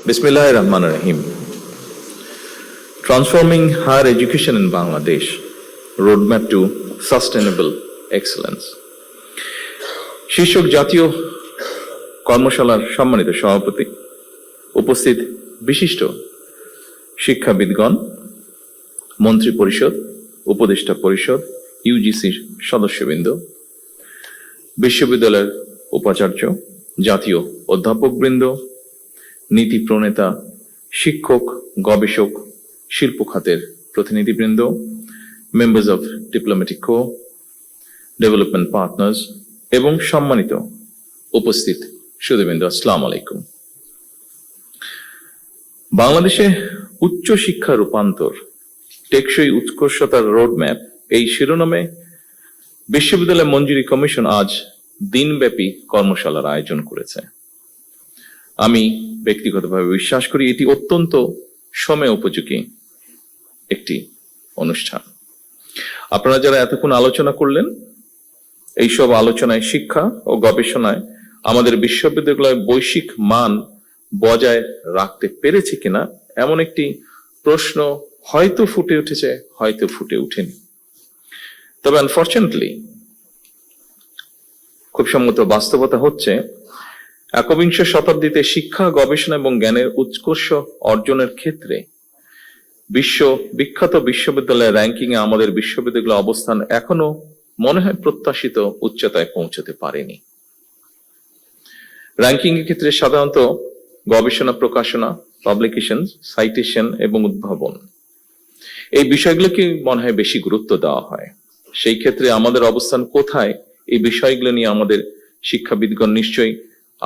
Bismillahir Rahmanir Rahim. Transforming higher education in Bangladesh, roadmap to sustainable excellence. শীর্ষক জাতীয় কর্মশালার সম্মানিত সভাপতি, উপস্থিত বিশিষ্ট শিক্ষাবিদগণ, মন্ত্রী পরিষদ, উপদেষ্টা পরিষদ, ইউজিসির সদস্যবৃন্দ, বিশ্ববিদ্যালয়ের উপাচার্য, জাতীয় অধ্যাপকবৃন্দ, নীতি প্রণেতা, শিক্ষক, গবেষক, শিল্প খাতের প্রতিনিধিবৃন্দ, members of diplomatic core, development partners এবং সম্মানিত উপস্থিত সুধীবৃন্দ, আসসালামু আলাইকুম। বাংলাদেশে উচ্চ শিক্ষা রূপান্তর, টেকসই উৎকর্ষতার রোডম্যাপ, এই শিরোনামে বিশ্ববিদ্যালয় মঞ্জুরি কমিশন আজ দিনব্যাপী কর্মশালার আয়োজন করেছে। আমি ব্যক্তিগতভাবে বিশ্বাস করি এটি অত্যন্ত সময় উপযোগী একটি অনুষ্ঠান। আপনারা যারা এতক্ষণ আলোচনা করলেন, এইসব আলোচনায় শিক্ষা ও গবেষণায় আমাদের বিশ্ববিদ্যালয় বৈশ্বিক মান বজায় রাখতে পেরেছে কিনা এমন একটি প্রশ্ন হয়তো ফুটে উঠেছে, হয়তো ফুটে ওঠেনি। তবে আনফরচুনেটলি খুব সম্মত বাস্তবতা হচ্ছে, একবিংশ শতাব্দীতে শিক্ষা, গবেষণা এবং জ্ঞানের উৎকর্ষ অর্জনের ক্ষেত্রে বিশ্ব বিখ্যাত বিশ্ববিদ্যালয়ের র্যাঙ্কিং এ আমাদের বিশ্ববিদ্যালয়ের অবস্থান এখনো মনে হয় প্রত্যাশিত উচ্চতায় পৌঁছতে পারেনি। র্যাঙ্কিং এর ক্ষেত্রে সাধারণত গবেষণা, প্রকাশনা, পাবলিকেশন, সাইটেশন এবং উদ্ভাবন, এই বিষয়গুলোকে মনে হয় বেশি গুরুত্ব দেওয়া হয়। সেই ক্ষেত্রে আমাদের অবস্থান কোথায়, এই বিষয়গুলো নিয়ে আমাদের শিক্ষাবিদগণ নিশ্চয়ই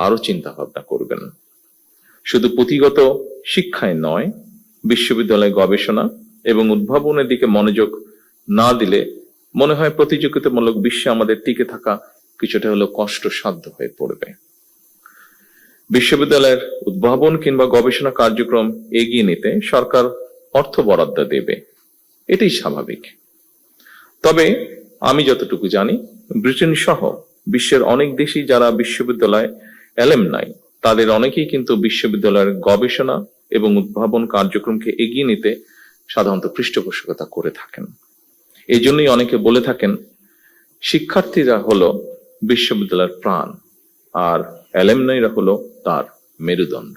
আরো চিন্তা ভাবনা করবেন। শুধু পুঁথিগত শিক্ষায় নয়, বিশ্ববিদ্যালয় গবেষণা এবং উদ্ভাবনের দিকে মনোযোগ না দিলে মনে হয় প্রতিযোগিতামূলক বিশ্বে আমাদের টিকে থাকা কিছুটা হলো কষ্টসাধ্য হয়ে পড়বে। বিশ্ববিদ্যালয়ের উদ্ভাবন কিংবা গবেষণা কার্যক্রম এগিয়ে নিতে সরকার অর্থ বরাদ্দ দেবে, এটাই স্বাভাবিক। তবে আমি যতটুকু জানি, ব্রিটেন সহ বিশ্বের অনেক দেশই যারা বিশ্ববিদ্যালয় অ্যালামনাই, তাদের অনেকেই কিন্তু বিশ্ববিদ্যালয়ের গবেষণা এবং উদ্ভাবন কার্যক্রমকে এগিয়ে নিতে সাধারণত পৃষ্ঠপোষকতা করে থাকেন। এই জন্যই অনেকে বলে থাকেন, শিক্ষার্থীরা হলো বিশ্ববিদ্যালয়ের প্রাণ আর অ্যালামনাইরা হলো তার মেরুদণ্ড।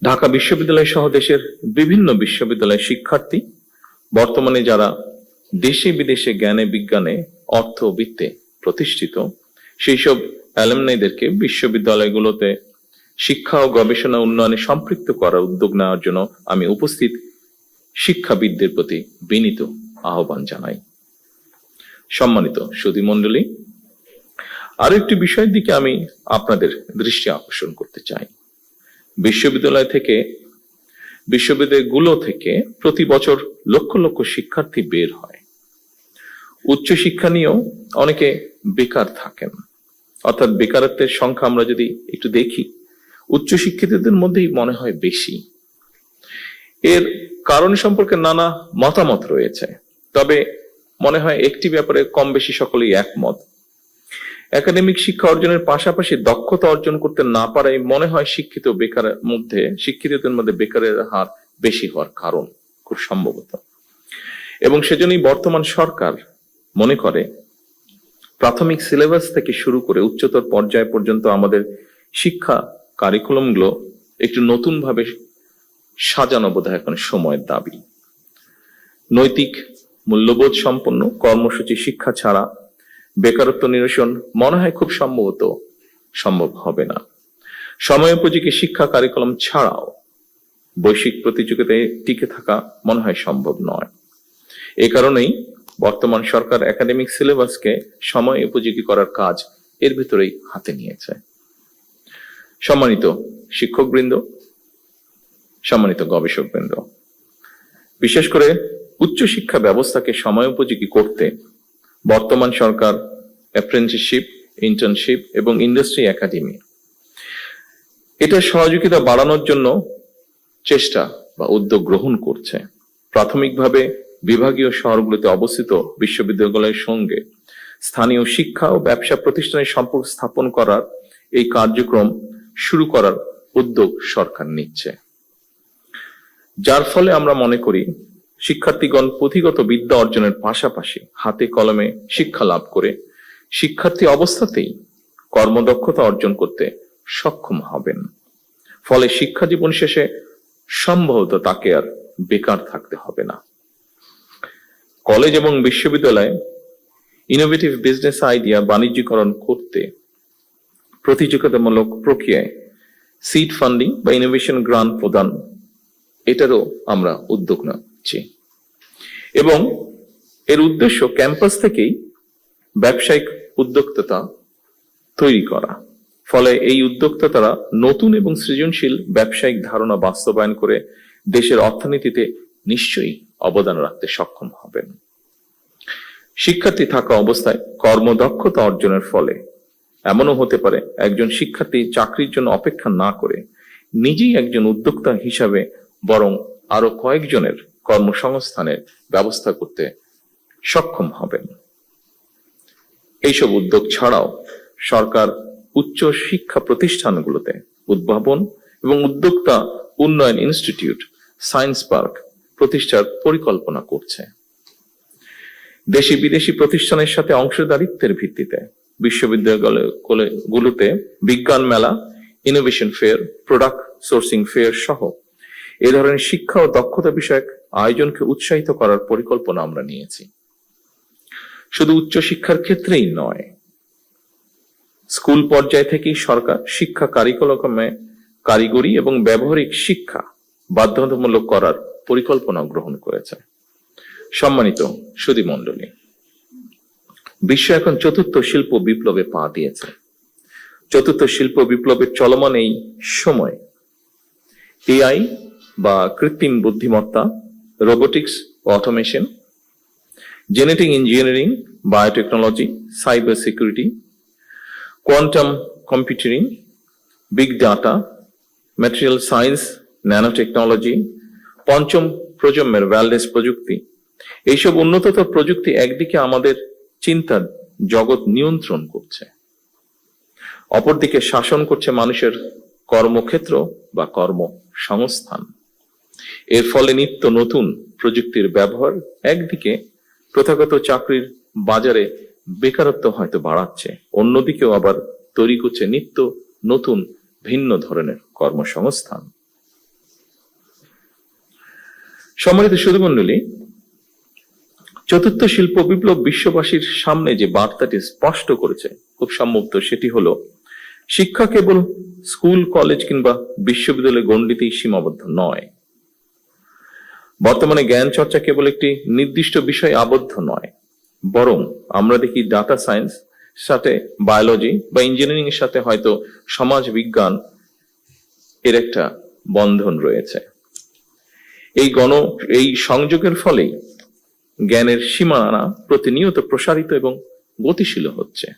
ঢাকা বিশ্ববিদ্যালয় সহ দেশের বিভিন্ন বিশ্ববিদ্যালয়ের শিক্ষার্থী বর্তমানে যারা দেশে বিদেশে জ্ঞানে বিজ্ঞানে অর্থ বৃত্তে প্রতিষ্ঠিত, সেই সব অ্যালামনাইদেরকে বিশ্ববিদ্যালয়গুলোতে শিক্ষা ও গবেষণা উন্নয়নে সম্পৃক্ত করার উদ্যোগ নেওয়ার জন্য আমি উপস্থিত শিক্ষাবিদদের প্রতি বিনীত আহ্বান জানাই। সম্মানিত সুধীমণ্ডলী, আরো একটি বিষয়ের দিকে আমি আপনাদের দৃষ্টি আকর্ষণ করতে চাই। বিশ্ববিদ্যালয়গুলো থেকে প্রতি বছর লক্ষ লক্ষ শিক্ষার্থী বের হয়। উচ্চশিক্ষা নিয়েও অনেকে বেকার থাকেন, অর্থাৎ বেকারত্বের সংখ্যা আমরা যদি একটু দেখি, উচ্চশিক্ষিতদের মধ্যেই মনে হয় বেশি। এর কারণ সম্পর্কে নানা মতামত রয়েছে, তবে মনে হয় একটি ব্যাপারে কম বেশি সকলেই একমত। একাডেমিক শিক্ষা অর্জনের পাশাপাশি দক্ষতা অর্জন করতে না পারাই মনে হয় শিক্ষিতদের মধ্যে বেকারের হার বেশি হওয়ার কারণ, খুব সম্ভবত। এবং সেজন্যই বর্তমান সরকার মনে করে প্রাথমিক সিলেবাস থেকে শুরু করে উচ্চতর পর্যায় পর্যন্ত আমাদের শিক্ষা কারিকুলাম গুলো একটু নতুন ভাবে সাজানো বোধহয় এখন সময়ের দাবি। নৈতিক মূল্যবোধ সম্পন্ন কর্মসূচি শিক্ষা ছাড়া বেকারত্ব নিরসন মনে হয় খুব সম্ভব হবে না। সময়োপযোগী শিক্ষা কারিকুলাম ছাড়াও বৈশ্বিক প্রতিযোগিতায় টিকে থাকা মনে হয় সম্ভব নয়। এই কারণেই বর্তমান সরকার একাডেমিক সিলেবাসকে সময় উপযোগী করার কাজ এর ভিতরেই হাতে নিয়েছে। সম্মানিত শিক্ষকবৃন্দ, সম্মানিত গবেষকবৃন্দ, বিশেষ করে উচ্চশিক্ষা ব্যবস্থাকে সময় উপযোগী করতে বর্তমান সরকার অ্যাপ্রেন্টিসশিপ, ইন্টার্নশিপ এবং ইন্ডাস্ট্রি একাডেমি, এটা সহযোগিতা বাড়ানোর জন্য চেষ্টা বা উদ্যোগ গ্রহণ করছে। প্রাথমিকভাবে বিভাগীয় শহরগুলোতে অবস্থিত বিশ্ববিদ্যালয়ের সঙ্গে স্থানীয় শিক্ষা ও ব্যবসা প্রতিষ্ঠানের সম্পর্ক স্থাপন করার এই কার্যক্রম শুরু করার উদ্যোগ সরকার নিচ্ছে, যার ফলে আমরা মনে করি শিক্ষার্থীগণ পুঁথিগত বিদ্যা অর্জনের পাশাপাশি হাতে কলমে শিক্ষা লাভ করে শিক্ষার্থী অবস্থাতেই কর্মদক্ষতা অর্জন করতে সক্ষম হবেন। ফলে শিক্ষা জীবন শেষে সম্ভবত তাকে আর বেকার থাকতে হবে না। কলেজ এবং বিশ্ববিদ্যালয়ে ইনোভেটিভ বিজনেস আইডিয়া বাণিজ্যিকরণ করতে প্রতিযোগিতামূলক প্রক্রিয়ায় সিড ফান্ডিং বা ইনোভেশন গ্রান্ট প্রদান, এটারও আমরা উদ্যোগ নিচ্ছি এবং এর উদ্দেশ্য ক্যাম্পাস থেকেই ব্যবসায়িক উদ্যোক্তা তৈরি করা। ফলে এই উদ্যোক্তারা নতুন এবং সৃজনশীল ব্যবসায়িক ধারণা বাস্তবায়ন করে দেশের অর্থনীতিতে নিশ্চয়ই অবদান রাখতে সক্ষম হবেন। শিক্ষার্থী থাকা অবস্থায় কর্মদক্ষতা অর্জনের ফলে এমনও হতে পারে একজন শিক্ষার্থী চাকরির জন্য অপেক্ষা না করে নিজেই একজন উদ্যোক্তা হিসাবে বরং আরো কয়েকজনের কর্মসংস্থানের ব্যবস্থা করতে সক্ষম হবেন। এইসব উদ্যোগ ছাড়াও সরকার উচ্চ শিক্ষা প্রতিষ্ঠানগুলোতে উদ্ভাবন এবং উদ্যোক্তা উন্নয়ন ইনস্টিটিউট, সায়েন্স পার্ক প্রতিষ্ঠার পরিকল্পনা করছে। দেশি বিদেশি প্রতিষ্ঠানের সাথে অংশীদারিত্বের ভিত্তিতে বিশ্ববিদ্যালয়গুলোতে বিজ্ঞান মেলা, innovation fair, product sourcing fair সহ এ ধরনের শিক্ষা ও দক্ষতা বিষয়ক আয়োজনকে উৎসাহিত করার পরিকল্পনা আমরা নিয়েছি। শুধু উচ্চশিক্ষার ক্ষেত্রেই নয়, স্কুল পর্যায় থেকেই সরকার শিক্ষা কারিকুলামে কারিগরি এবং ব্যবহারিক শিক্ষা বাধ্যতামূলক করার পরিকল্পনা গ্রহণ করেছে। সম্মানিত সুধীমণ্ডলী, বিশ্ব এখন চতুর্থ শিল্প বিপ্লবে পা দিয়েছে। চতুর্থ শিল্প বিপ্লবের চলমান এই সময় এআই বা কৃত্রিম বুদ্ধিমত্তা, robotics, automation, genetic engineering, biotechnology, cyber security, quantum computing, big data, material science, nano technology, পঞ্চম প্রজন্মের ওয়্যারলেস প্রযুক্তি, এইসব উন্নততর প্রযুক্তি একদিকে আমাদের চিন্তার জগৎ নিয়ন্ত্রণ করছে, অপরদিকে শাসন করছে মানুষের কর্মক্ষেত্র বা কর্মসংস্থান। এর ফলে নিত্য নতুন প্রযুক্তির ব্যবহার একদিকে প্রথাগত চাকরির বাজারে বেকারত্ব হয়তো বাড়াচ্ছে, অন্যদিকেও আবার তৈরি করছে নিত্য নতুন ভিন্ন ধরনের কর্মসংস্থান। সম্মানিত সুধীমণ্ডলী, চতুর্থ শিল্প বিপ্লব বিশ্ববাসীর সামনে যে বার্তাটি স্পষ্ট করেছে খুব সম্ভবত সেটি হলো শিক্ষা কেবল স্কুল, কলেজ কিংবা বিশ্ববিদ্যালয় গণ্ডিতেই সীমাবদ্ধ নয়। বর্তমানে জ্ঞান চর্চা কেবল একটি নির্দিষ্ট বিষয়ে আবদ্ধ নয়, বরং আমরা দেখি ডাটা সায়েন্স সাথে বায়োলজি বা ইঞ্জিনিয়ারিং এর সাথে হয়তো সমাজ বিজ্ঞান এর একটা বন্ধন রয়েছে। এই সংযোগের ফলেই জ্ঞানের সীমানা প্রতিনিয়ত প্রসারিত এবং গতিশীল হচ্ছে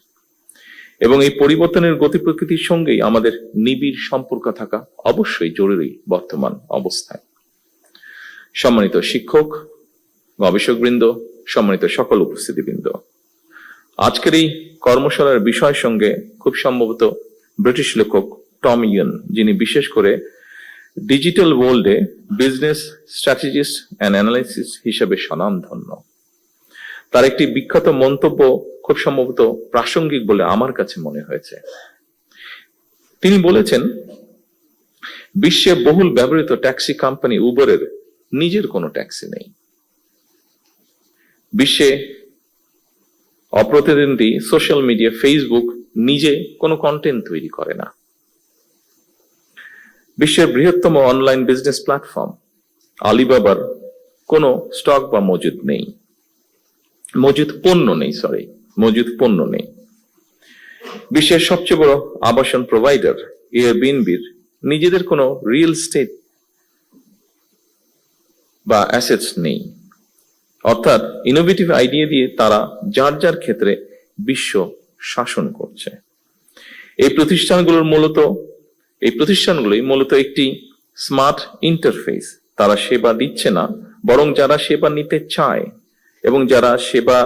এবং এই পরিবর্তনের গতি প্রকৃতির সঙ্গেই আমাদের নিবিড় সম্পর্ক থাকা অবশ্যই জরুরি বর্তমান অবস্থায়। সম্মানিত শিক্ষক, গবেষকবৃন্দ, সম্মানিত সকল উপস্থিতিবৃন্দ, আজকের এই কর্মশালার বিষয়ের সঙ্গে খুব সম্ভবত ব্রিটিশ লেখক টম ইয়ন, যিনি বিশেষ করে ডিজিটাল ওয়ার্ল্ডে বিজনেস স্ট্র্যাটেজিস্ট অ্যান্ড অ্যানালাইসিস হিসেবে স্বনামধন্য, তার একটি বিখ্যাত মন্তব্য খুব সম্ভবত প্রাসঙ্গিক বলে আমার কাছে মনে হয়েছে। তিনি বলেছেন, বিশ্বে বহুল ব্যবহৃত ট্যাক্সি কোম্পানি উবারের নিজের কোনো ট্যাক্সি নেই। বিশ্বে অপ্রতিদ্বন্দ্বী সোশ্যাল মিডিয়া ফেসবুক নিজে কোনো কন্টেন্ট তৈরি করে না। বিশ্বের বৃহত্তম অনলাইন বিজনেস প্ল্যাটফর্ম আলিবাবার কোনো স্টক বা মজুদ পণ্য নেই। বিশ্বের সবচেয়ে বড় আবাসন প্রোভাইডার এয়ারবিএনবির নিজেদের কোনো রিয়েল এস্টেট বা অ্যাসেটস নেই। অর্থাৎ ইনোভেটিভ আইডিয়া দিয়ে তারা যার যার ক্ষেত্রে বিশ্ব শাসন করছে। এই প্রতিষ্ঠানগুলোই মূলত একটি স্মার্ট ইন্টারফেস। তারা সেবা দিচ্ছে না, বরং যারা সেবা নিতে চায় এবং যারা সেবা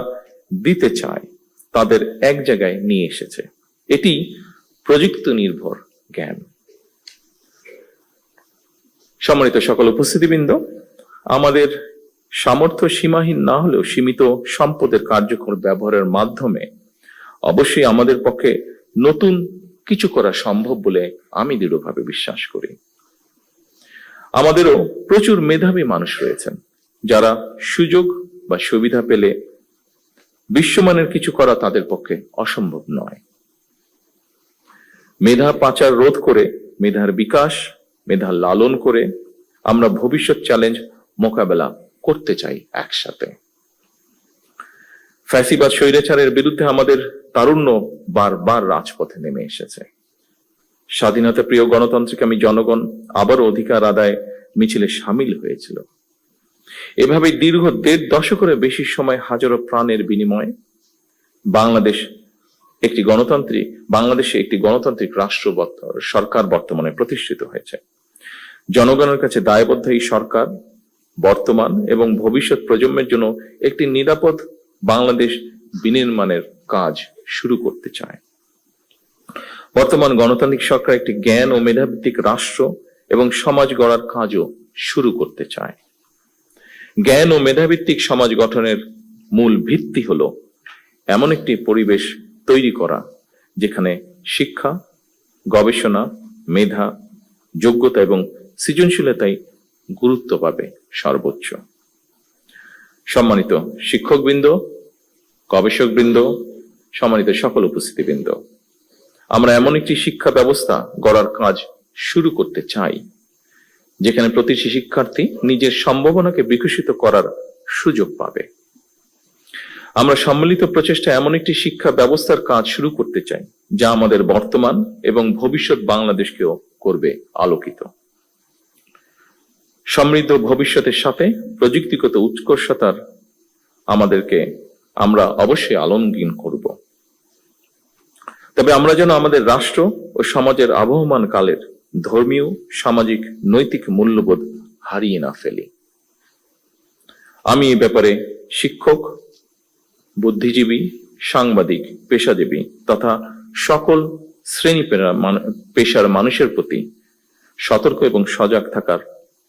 দিতে চায় তাদের এক জায়গায় নিয়ে এসেছে। এটি প্রযুক্তি নির্ভর জ্ঞান। সম্মানিত সকল উপস্থিতিবৃন্দ, আমাদের সামর্থ্য সীমাহীন না হলেও সীমিত সম্পদের কার্যকর ব্যবহারের মাধ্যমে অবশ্যই আমাদের পক্ষে নতুন কিছু করা সম্ভব বলে আমি দৃঢ়ভাবে বিশ্বাস করি। আমাদেরও প্রচুর মেধাবী মানুষ রয়েছেন যারা সুযোগ বা সুবিধা পেলে বিশ্বমানের কিছু করা তাদের পক্ষে অসম্ভব নয়। মেধা পাচার রোধ করে, মেধার বিকাশ, মেধা লালন করে আমরা ভবিষ্যৎ চ্যালেঞ্জ মোকাবেলা করতে চাই একসাথে। ফ্যাসিবাদ স্বৈরাচারের বিরুদ্ধে আমাদের তারুণ্য বারবার রাজপথে নেমে এসেছে। স্বাধীনতা প্রিয় গণতান্ত্রিকামী জনগণ আবারও অধিকার আদায় মিছিলে সামিল হয়েছিল। এভাবে দীর্ঘ ১.৫ দশকের বেশি সময় হাজারো প্রাণের বিনিময়ে বাংলাদেশে একটি গণতান্ত্রিক রাষ্ট্র সরকার বর্তমানে প্রতিষ্ঠিত হয়েছে। জনগণের কাছে দায়বদ্ধ এই সরকার বর্তমান এবং ভবিষ্যৎ প্রজন্মের জন্য একটি নিরাপদ বাংলাদেশ বিনির্মাণের কাজ শুরু করতে চায়। বর্তমান গণতান্ত্রিক সরকার একটি জ্ঞান ও মেধাভিত্তিক রাষ্ট্র এবং সমাজ গড়ার কাজও শুরু করতে চায়। জ্ঞান ও মেধাভিত্তিক সমাজ গঠনের মূল ভিত্তি হলো এমন একটি পরিবেশ তৈরি করা যেখানে শিক্ষা, গবেষণা, মেধা, যোগ্যতা এবং সৃজনশীলতাই গুরুত্ব পাবে সর্বোচ্চ। সম্মানিত শিক্ষকবৃন্দ, গবেষকবৃন্দ, সম্মানিত সকল উপস্থিতিবৃন্দ, আমরা এমন একটি শিক্ষা ব্যবস্থা গড়ার কাজ শুরু করতে চাই যেখানে প্রতিটি শিক্ষার্থী নিজের সম্ভাবনাকে বিকশিত করার সুযোগ পাবে। আমরা সম্মিলিত প্রচেষ্টা এমন একটি শিক্ষা ব্যবস্থার কাজ শুরু করতে চাই যা আমাদের বর্তমান এবং ভবিষ্যৎ বাংলাদেশকেও করবে আলোকিত। সমৃদ্ধ ভবিষ্যতের সাথে প্রযুক্তিগত উৎকর্ষতার আমরা অবশ্যই আলমগীন করব। তবে আমরা যেন আমাদের রাষ্ট্র ও সমাজের আবহমান কালের ধর্মীয়, সামাজিক, নৈতিক মূল্যবোধ হারিয়ে না ফেলি। আমি এ ব্যাপারে শিক্ষক, বুদ্ধিজীবী, সাংবাদিক, পেশাজীবী তথা সকল শ্রেণী পেশার মানুষের প্রতি সতর্ক এবং সজাগ থাকার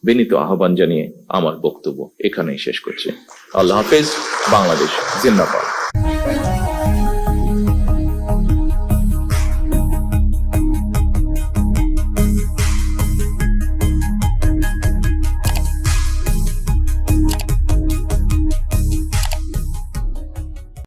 বিনীত আহ্বান জানিয়ে আমার বক্তব্য এখানেই শেষ করছি। আল্লাহ হাফেজ। বাংলাদেশ জিন্দাবাদ।